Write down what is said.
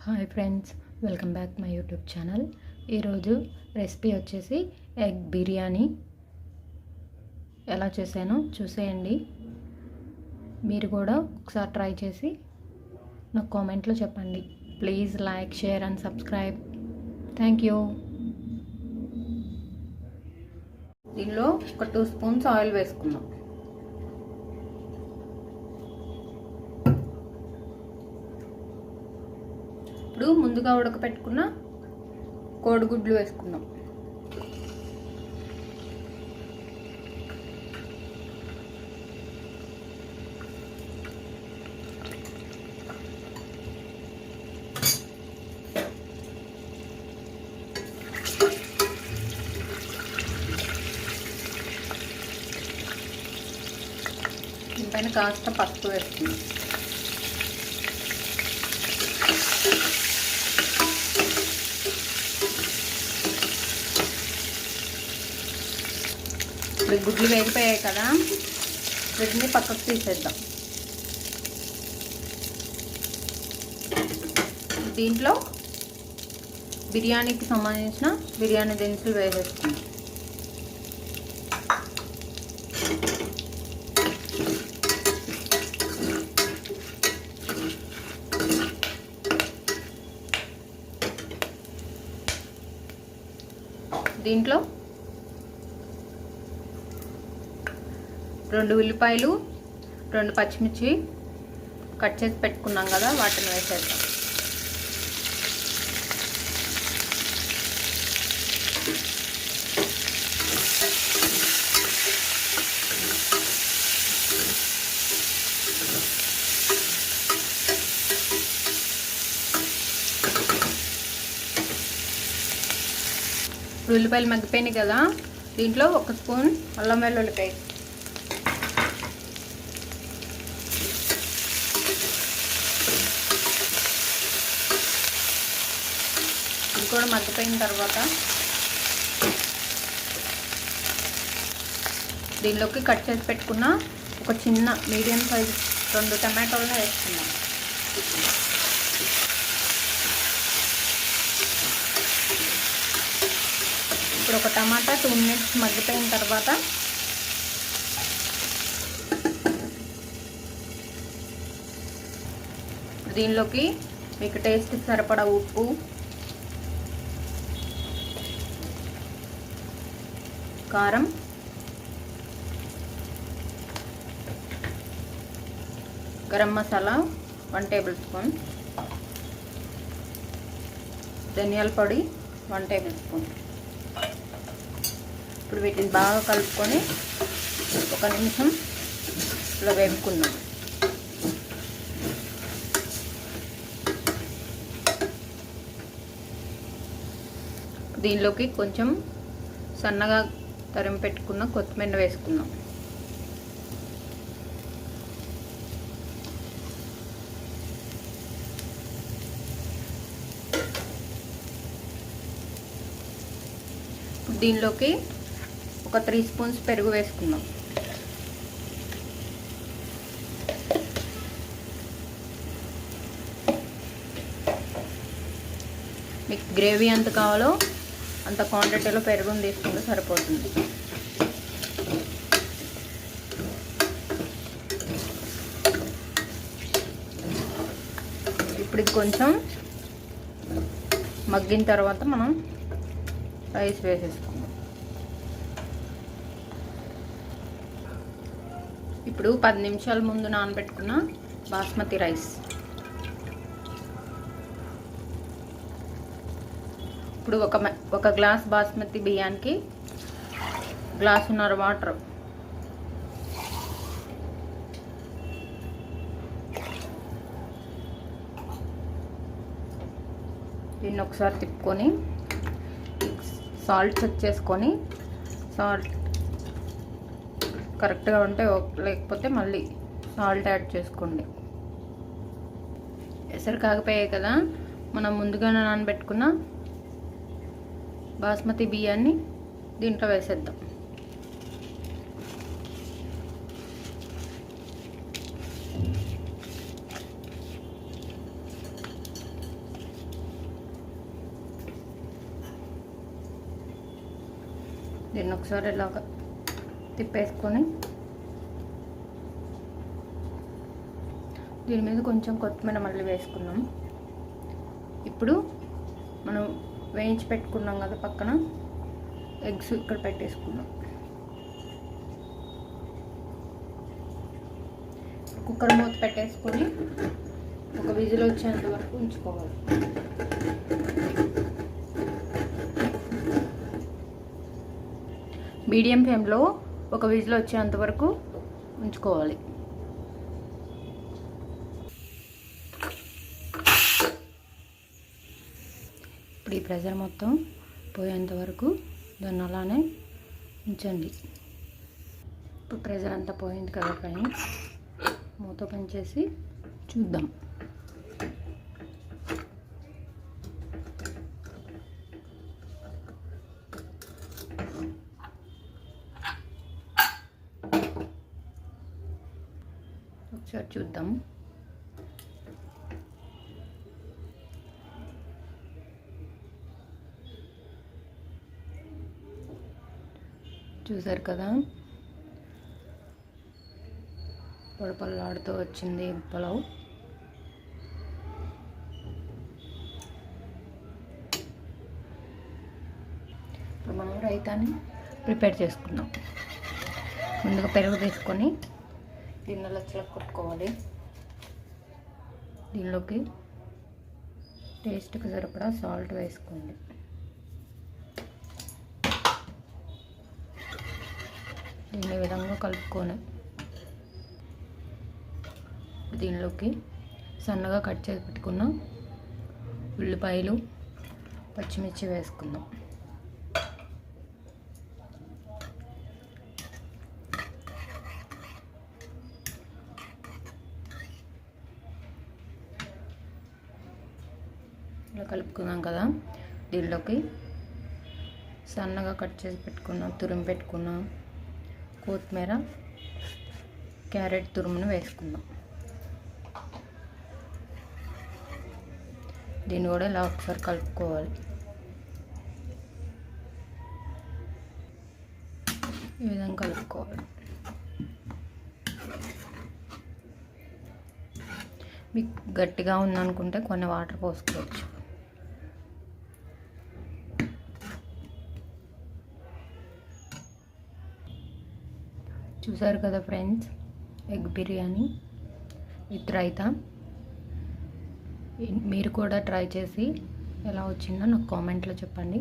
Hi friends, welcome back my YouTube channel. ఈరోజు recipe వచ్చేసి egg biryani. ఎలా చేశానో చూసేయండి. మీరు కూడా ఒకసారి ట్రై చేసి నాకు కామెంట్లో చెప్పండి. Please like, share and subscribe. Thank you. దీనిలో ఒక 2 స్పూన్స్ ఆయిల్ వేసుకుందాం. ఇప్పుడు ముందుగా ఉడకపెట్టుకున్న కోడిగుడ్లు వేసుకుందాం. దీనిపైన కాస్త పసుపు వేసుకుందాం. ఇప్పుడు గుడ్లు వేగిపోయాయి కదా, వీటిని పక్కకు తీసేద్దాం. దీంట్లో బిర్యానీకి సంబంధించిన బిర్యానీ దినుసులు వేసేసుకుందాం. దీంట్లో 2 ఉల్లిపాయలు, 2 పచ్చిమిర్చి కట్ చేసి పెట్టుకున్నాం కదా, వాటిని వేసేద్దాం. ఉల్లిపాయలు మగ్గిపోయినాయి కదా, దీంట్లో 1 స్పూన్ అల్లం వెల్లుల్లి పేస్ట్, ఇది కూడా మగ్గిపోయిన తర్వాత దీనిలోకి కట్ చేసి పెట్టుకున్న ఒక చిన్న మీడియం సైజ్ 2 టమాటోలను వేసుకున్నాం. ఇప్పుడు ఒక టమాటా 2 మినిట్స్ మగ్గిపోయిన తర్వాత దీనిలోకి మీకు టేస్ట్కి సరిపడా ఉప్పు, కారం, గరం మసాలా 1 టేబుల్ స్పూన్, ధనియాల పొడి 1 టేబుల్ స్పూన్. ఇప్పుడు వీటిని బాగా కలుపుకొని 1 నిమిషం ఇలా వేపుకుందాం. దీనిలోకి కొంచెం సన్నగా తరిమి పెట్టుకున్న కొత్తిమీర వేసుకుందాం. దీనిలోకి ఒక 3 స్పూన్స్ పెరుగు వేసుకుందాం. మీకు గ్రేవీ ఎంత కావాలో అంత క్వాంటిటీలో పెరుగుని తీసుకుంటే సరిపోతుంది. ఇప్పుడు ఇది కొంచెం మగ్గిన తర్వాత మనం రైస్ వేసేసుకుందాం. ఇప్పుడు 10 నిమిషాల ముందు నానబెట్టుకున్న బాస్మతి రైస్, ఇప్పుడు ఒక గ్లాస్ బాస్మతి బియ్యానికి గ్లాసున్నర వాటర్, దీన్ని ఒకసారి తిప్పుకొని సాల్ట్ చెక్ చేసుకొని, సాల్ట్ కరెక్ట్గా ఉంటే లేకపోతే మళ్ళీ సాల్ట్ యాడ్ చేసుకోండి. ఎసరు కాగిపోయాయి కదా, మనం ముందుగానే నానబెట్టుకున్న బాస్మతి బియ్యాన్ని దీంట్లో వేసేద్దాం. దీన్ని ఒకసారి ఇలాగ తిప్పేసుకొని దీని మీద కొంచెం కొత్తిమీర మళ్ళీ వేసుకున్నాం. ఇప్పుడు మనం వేయించి పెట్టుకున్నాం కదా పక్కన ఎగ్స్ ఇక్కడ పెట్టేసుకున్నాం. కుక్కర్ మూత పెట్టేసుకొని ఒక విజిల్ వచ్చేంత వరకు ఉంచుకోవాలి. మీడియం ఫ్లేమ్లో ఒక విజిల్ వచ్చేంత వరకు ఉంచుకోవాలి. ఇప్పుడు ఈ ప్రెషర్ మొత్తం పోయేంత వరకు దాన్ని అలానే ఉంచండి. ఇప్పుడు ప్రెషర్ అంతా పోయింది కదా ఫ్రెండ్స్, మూత ఓపెన్ చేసి చూద్దాం. ఒకసారి చూద్దాం. చూసారు కదా, పొడపల్లాడుతూ వచ్చింది పలావ్. ఇప్పుడు మనం రైతాని ప్రిపేర్ చేసుకుందాం. ముందుగా పెరుగు తీసుకొని గిన్నెలో కొట్టుకోవాలి. దీనిలోకి టేస్ట్కి సరిపడా సాల్ట్ వేసుకోండి. దీన్ని విధంగా కలుపుకొని దీనిలోకి సన్నగా కట్ చేసి పెట్టుకున్న ఉల్లిపాయలు, పచ్చిమిర్చి వేసుకుందాం. ఇలా కలుపుకున్నాం కదా, దీనిలోకి సన్నగా కట్ చేసి పెట్టుకున్నాం, తురిమి పెట్టుకున్నాం కొత్తిమీర, క్యారెట్ తురుమును వేసుకుందాం. దీన్ని కూడా ఇలా ఒకసారి కలుపుకోవాలి. ఈ విధంగా కలుపుకోవాలి. మీకు గట్టిగా ఉందనుకుంటే కొన్ని వాటర్ పోసుకోవచ్చు. చూసారు కదా friends, egg biryani with raita. మీరు కూడా ట్రై చేసి ఎలా వచ్చిందో నాకు కామెంట్లో చెప్పండి.